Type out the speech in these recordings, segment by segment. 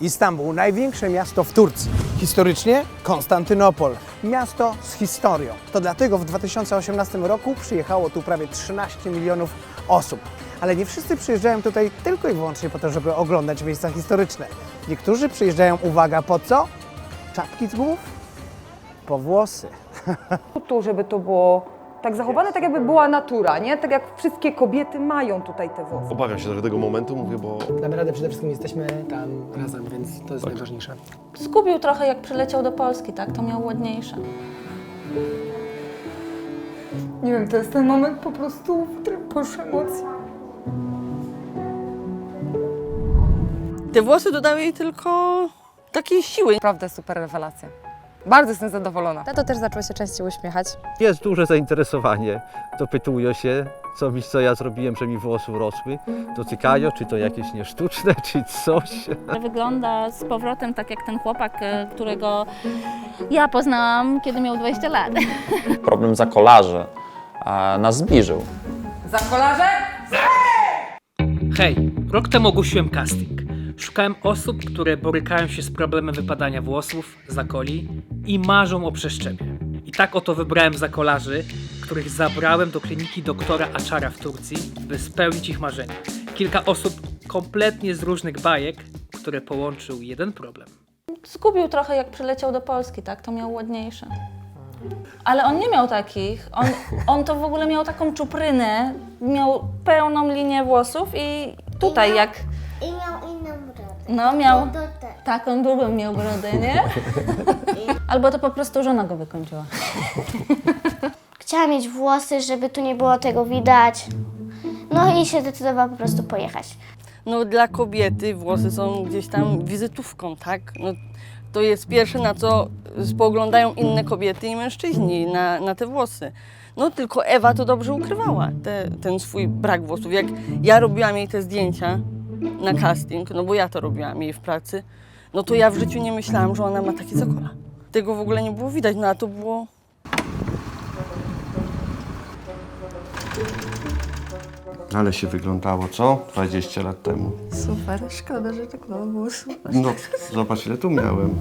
Istanbul, największe miasto w Turcji. Historycznie Konstantynopol, miasto z historią. To dlatego w 2018 roku przyjechało tu prawie 13 milionów osób. Ale nie wszyscy przyjeżdżają tutaj tylko i wyłącznie po to, żeby oglądać miejsca historyczne. Niektórzy przyjeżdżają, uwaga, po co? Czapki z głów? Po włosy. Tu, żeby to było tak zachowane, tak jakby była natura, nie? Tak jak wszystkie kobiety mają tutaj te włosy. Obawiam się trochę tego momentu, mówię, bo Damy radę, przede wszystkim jesteśmy tam razem, więc to jest najważniejsze. Zgubił trochę, jak przyleciał do Polski, tak? To miał ładniejsze. Nie wiem, to jest ten moment po prostu, w którym poszły emocje. Te włosy dodały jej tylko takiej siły. Naprawdę super rewelacja. Bardzo jestem zadowolona. Tato też zaczął się częściej uśmiechać. Jest duże zainteresowanie. Dopytują się, co ja zrobiłem, że mi włosy rosły. Dotykają, czy to jakieś niesztuczne, czy coś. Wygląda z powrotem tak jak ten chłopak, którego ja poznałam, kiedy miał 20 lat. Problem za kolarzy nas zbliżył. Za kolarze? Hej, rok temu ogłosiłem casting. Szukałem osób, które borykają się z problemem wypadania włosów, zakoli i marzą o przeszczepie. I tak oto wybrałem zakolarzy, których zabrałem do kliniki doktora Aczara w Turcji, by spełnić ich marzenia. Kilka osób kompletnie z różnych bajek, które połączył jeden problem. Zgubił trochę, jak przyleciał do Polski, tak? To miał ładniejsze. Ale on nie miał takich. On to w ogóle miał taką czuprynę, miał pełną linię włosów i tutaj jak... I miał inną brodę. No miał Brodę. taką długą miał brodę, nie? Albo to po prostu żona go wykończyła. Chciałam mieć włosy, żeby tu nie było tego widać. No i się zdecydowała po prostu pojechać. No dla kobiety włosy są gdzieś tam wizytówką, tak? No, to jest pierwsze, na co spoglądają inne kobiety i mężczyźni, na te włosy. No tylko Ewa to dobrze ukrywała, ten swój brak włosów. Jak ja robiłam jej te zdjęcia na casting, no bo ja to robiłam jej w pracy, no to ja w życiu nie myślałam, że ona ma takie zakola. Tego w ogóle nie było widać, no a to było... ale się wyglądało, co? 20 lat temu. Super, szkoda, że tak mało było super. No, zobacz ile tu miałem.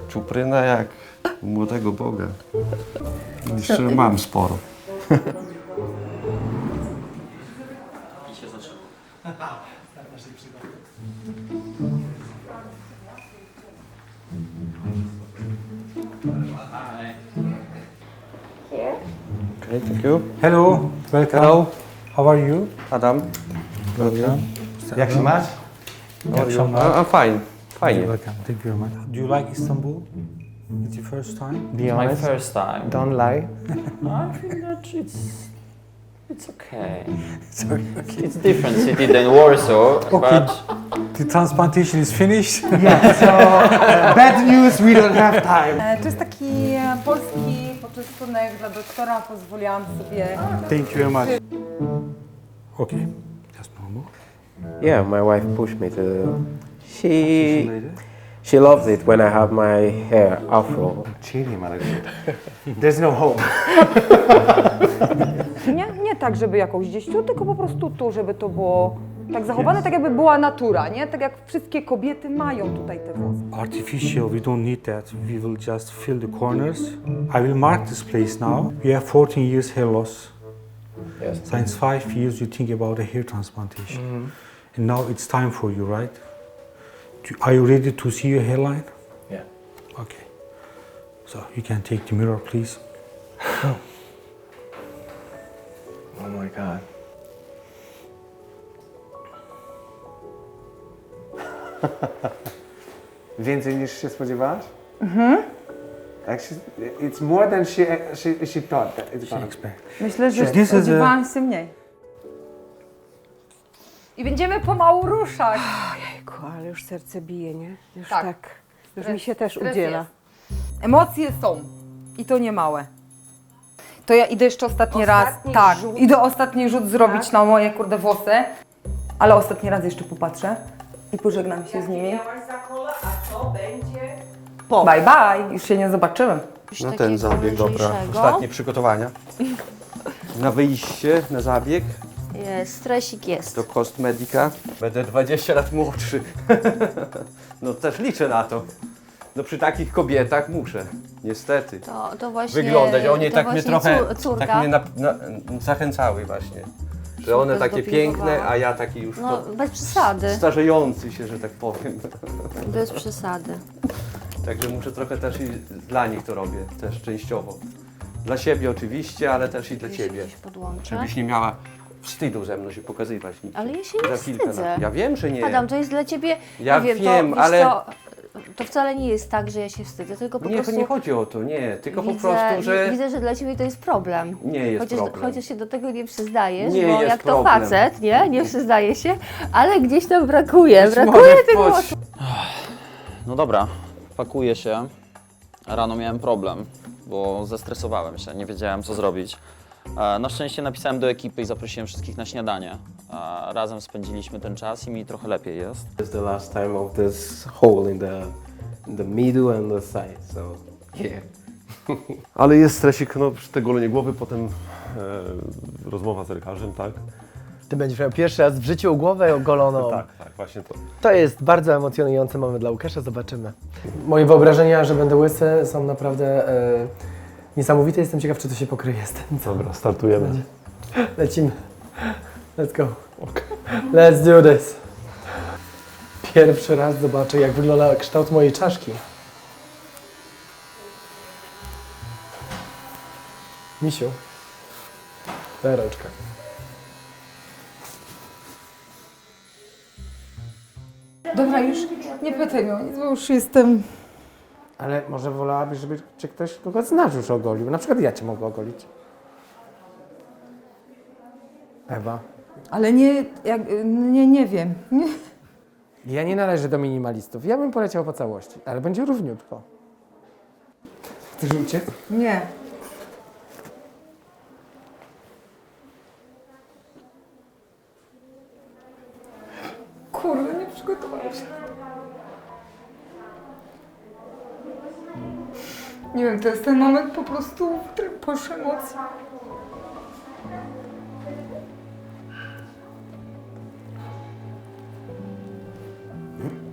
Czupryna jak u młodego Boga. Jeszcze mam sporo. Okay, thank you. Hello, welcome. Hello. How are you? Adam. Welcome. Jak się masz? Jak się masz? I'm fine. Fajnie. Welcome. Thank you very much. Do you like Istanbul? It's your first time? Be My honest, first time. don't lie. I think that it's okay. It's different city than Warsaw, Okay. but The transplantation is finished. Yeah, so bad news, we don't have time. To jest taki polski poczęstunek dla doktora, pozwoliłam sobie. Thank you very much. Okay, just normal. Yeah, my wife pushed me to. She loves it when I have my hair afro. Chili, there's no hope. Nie tak, żeby jakąś gdzieś tu, tylko po prostu tu, żeby to było tak zachowane, tak jakby była natura, nie? Tak jak wszystkie kobiety mają tutaj te włosy. Artificial, we don't need that. We will just fill the corners. I will mark this place now. You have 14 years hair loss. Yes. Since 5 years you think about a hair transplantation. And now it's time for you, right? Are you ready to see your hairline? Yeah. Okay. So you can take the mirror, please. Oh my God. Więcej niż się spodziewałaś? It's more than she thought that it's gonna be. Myślę, że This is spodziewałam się mniej. I będziemy pomału ruszać. Jejku, ale już serce bije, nie? Już Tak. Już mi się też Stres udziela. jest. Emocje są. I to nie małe. To ja idę jeszcze ostatni raz. Tak, rzut. idę ostatni rzut zrobić na moje kurde włosy. Ale ostatni raz jeszcze popatrzę. I pożegnam się z nimi. Bye bye, już się nie zobaczymy. No ten zabieg, dobra. Ostatnie przygotowania. Na wyjście, na zabieg. Jest, stresik jest. Do Cosmedica. Będę 20 lat młodszy. No też liczę na to. No przy takich kobietach muszę, niestety. To właśnie. Wyglądać. Oni to tak mnie właśnie trochę córka. tak mnie zachęcały właśnie. Że one takie piękne, a ja taki już No, bez przesady. starzejący się, że tak powiem. Bez przesady. Także muszę trochę też i dla nich to robię, też częściowo. Dla siebie oczywiście, ale też i dla ciebie. Podłączę. Żebyś nie miała wstydu ze mną się pokazywać. Nic. Ale ja się nie Za chwilkę wstydzę. Ja wiem, że nie. Adam, to jest dla ciebie. Ja nie wiem, to, ale- To wcale nie jest tak, że ja się wstydzę, tylko po Nie, prostu. nie chodzi o to, nie. Tylko widzę, po prostu, że Widzę, że dla ciebie to jest problem. nie jest problem. Chociaż się do tego nie przyznajesz, Nie bo jest jak problem. to facet, nie przyznaje się, ale gdzieś tam brakuje. Być Brakuje może tych chodź. głosów. No dobra, pakuję się. Rano miałem problem, bo zestresowałem się, nie wiedziałem co zrobić. Na szczęście napisałem do ekipy i zaprosiłem wszystkich na śniadanie. Razem spędziliśmy ten czas i mi trochę lepiej jest. It's the last time of this hole in the middle and the side, so yeah. Ale jest stresik, no przy te golenie głowy, potem rozmowa z lekarzem, tak? Ty będziesz miał pierwszy raz w życiu głowę ogoloną. Tak, właśnie to. To jest bardzo emocjonujący moment dla Łukasza, zobaczymy. Moje wyobrażenia, że będę łysy, są naprawdę niesamowite. Jestem ciekaw, czy to się pokryje z tym. Dobra, startujemy. Lecimy. Let's go. Let's do this. Pierwszy raz zobaczę, jak wygląda kształt mojej czaszki. Misiu. Daj rączkę. Dobra, już nie pytaj mnie o nic, bo już jestem... Ale może wolałabyś, żeby cię ktoś, kogo znasz, już ogolił? Na przykład ja cię mogę ogolić. Ewa. Ale nie, nie wiem. Nie. Ja nie należę do minimalistów. Ja bym poleciał po całości, ale będzie równiutko. Chcesz uciec? Nie. Kurde, nie przygotowałam się. Nie wiem, to jest ten moment po prostu, w którym poszły emocje.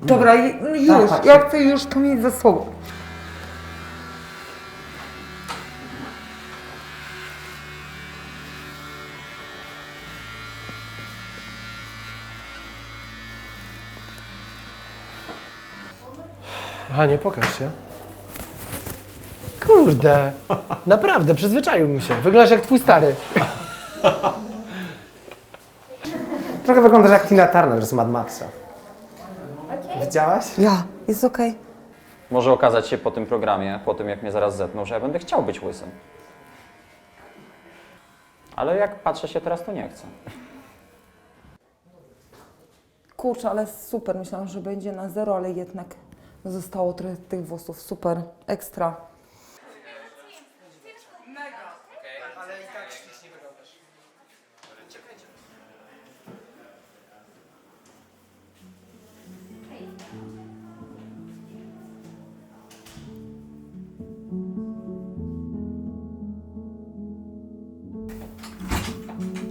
Dobra, już, ja chcę już to mieć za sobą. Aha, nie pokaż się. Kurde, naprawdę, przyzwyczaił się. Wyglądasz jak twój stary. Trochę wyglądasz jak Tina Turner z Mad Maxa. Widziałaś? Ja, jest okej. Może okazać się po tym programie, po tym jak mnie zaraz zetną, że ja będę chciał być łysym. Ale jak patrzę się teraz, to nie chcę. Kurczę, ale super. Myślałam, że będzie na zero, ale jednak zostało trochę tych włosów. Super, ekstra.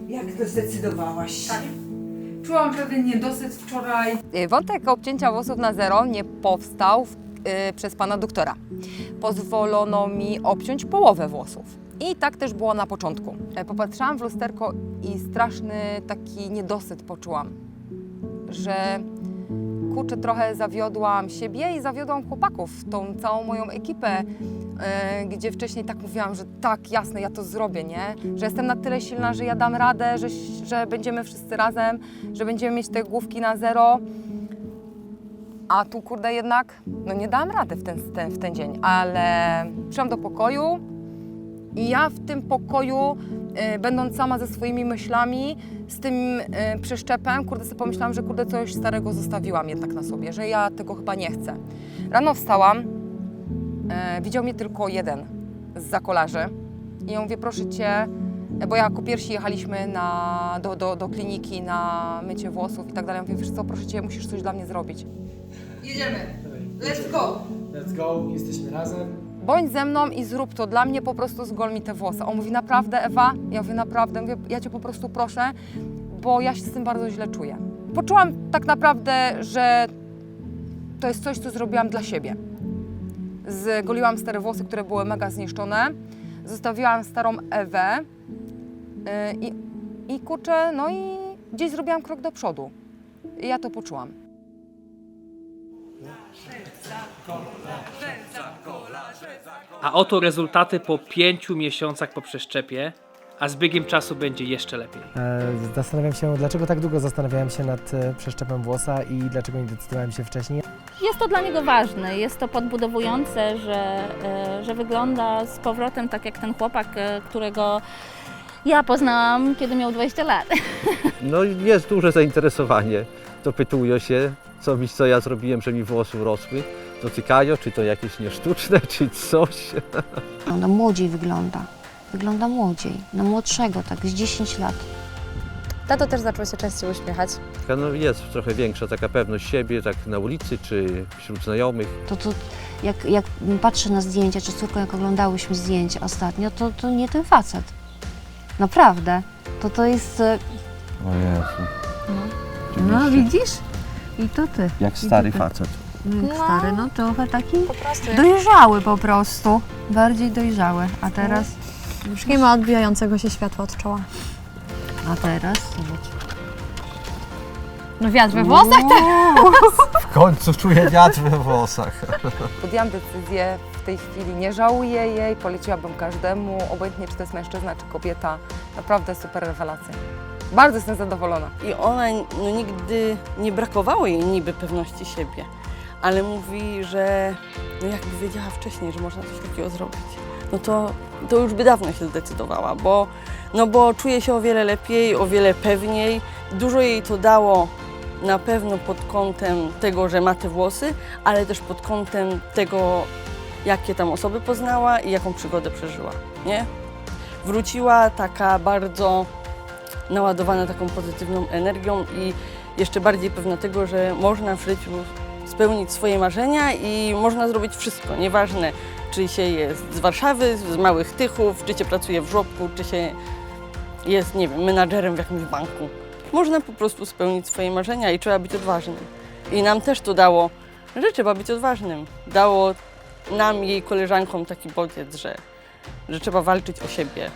Jak to zdecydowałaś? Tak. Czułam pewien niedosyt wczoraj. Wątek obcięcia włosów na zero nie powstał przez pana doktora. Pozwolono mi obciąć połowę włosów. I tak też było na początku. Popatrzyłam w lusterko i straszny taki niedosyt poczułam, że kurczę, trochę zawiodłam siebie i zawiodłam chłopaków, tą całą moją ekipę, gdzie wcześniej tak mówiłam, że tak, jasne, ja to zrobię, nie? Że jestem na tyle silna, że ja dam radę, że będziemy wszyscy razem, że będziemy mieć te główki na zero. A tu, kurde, jednak, no nie dałam rady w ten dzień, ale przyszłam do pokoju i ja w tym pokoju, będąc sama ze swoimi myślami, z tym przeszczepem, kurde, sobie pomyślałam, że kurde, coś starego zostawiłam jednak na sobie, że ja tego chyba nie chcę. Rano wstałam, widział mnie tylko jeden zza kolarzy i ja mówię, proszę Cię, bo jako pierwsi jechaliśmy do kliniki na mycie włosów i tak dalej. Ja mówię, wiesz co, proszę Cię, musisz coś dla mnie zrobić. Jedziemy. Let's go. Let's go, jesteśmy razem. Bądź ze mną i zrób to dla mnie, po prostu zgol mi te włosy. On mówi, naprawdę Ewa? Ja mówię, naprawdę, mówię, ja Cię po prostu proszę, bo ja się z tym bardzo źle czuję. Poczułam tak naprawdę, że to jest coś, co zrobiłam dla siebie. Zgoliłam stare włosy, które były mega zniszczone, zostawiłam starą Ewę i kurczę, no i gdzieś zrobiłam krok do przodu. I ja to poczułam. A oto rezultaty po 5 miesiącach po przeszczepie, a z biegiem czasu będzie jeszcze lepiej. Zastanawiam się, dlaczego tak długo zastanawiałem się nad przeszczepem włosa i dlaczego nie decydowałem się wcześniej. Jest to dla niego ważne, jest to podbudowujące, że wygląda z powrotem tak jak ten chłopak, którego ja poznałam, kiedy miał 20 lat. No jest duże zainteresowanie. Dopytują się, co ja zrobiłem, że mi włosy rosły. Dotykają, czy to jakieś niesztuczne, czy coś. Ona młodziej wygląda. Wygląda młodziej, na młodszego, tak z 10 lat. Tato też zaczął się częściej uśmiechać. No jest trochę większa taka pewność siebie, tak na ulicy, czy wśród znajomych. To jak patrzę na zdjęcia, czy z córką jak oglądałyśmy zdjęcia ostatnio, to nie ten facet. Naprawdę. To jest... O Jezu. No widzisz? I to ty. Jak stary facet. Jak stary, no trochę taki Po prostu. dojrzały po prostu. Bardziej dojrzały. A teraz... Już nie ma odbijającego się światła od czoła. A teraz? Zobacz. No wiatr we włosach teraz. W końcu czuję wiatr we włosach. Podjęłam decyzję w tej chwili, nie żałuję jej, poleciłabym każdemu, obojętnie czy to jest mężczyzna, czy kobieta. Naprawdę super rewelacja. Bardzo jestem zadowolona. I ona, no nigdy nie brakowało jej niby pewności siebie, ale mówi, że no jakby wiedziała wcześniej, że można coś takiego zrobić, no to już by dawno się zdecydowała, bo czuje się o wiele lepiej, o wiele pewniej. Dużo jej to dało na pewno pod kątem tego, że ma te włosy, ale też pod kątem tego, jakie tam osoby poznała i jaką przygodę przeżyła, nie? Wróciła taka bardzo naładowana taką pozytywną energią i jeszcze bardziej pewna tego, że można w życiu spełnić swoje marzenia i można zrobić wszystko, nieważne czy się jest z Warszawy, z Małych Tychów, czy się pracuje w żłobku, czy się jest, nie wiem, menadżerem w jakimś banku. Można po prostu spełnić swoje marzenia i trzeba być odważnym. I nam też to dało, że trzeba być odważnym. Dało nam, jej koleżankom taki bodziec, że trzeba walczyć o siebie.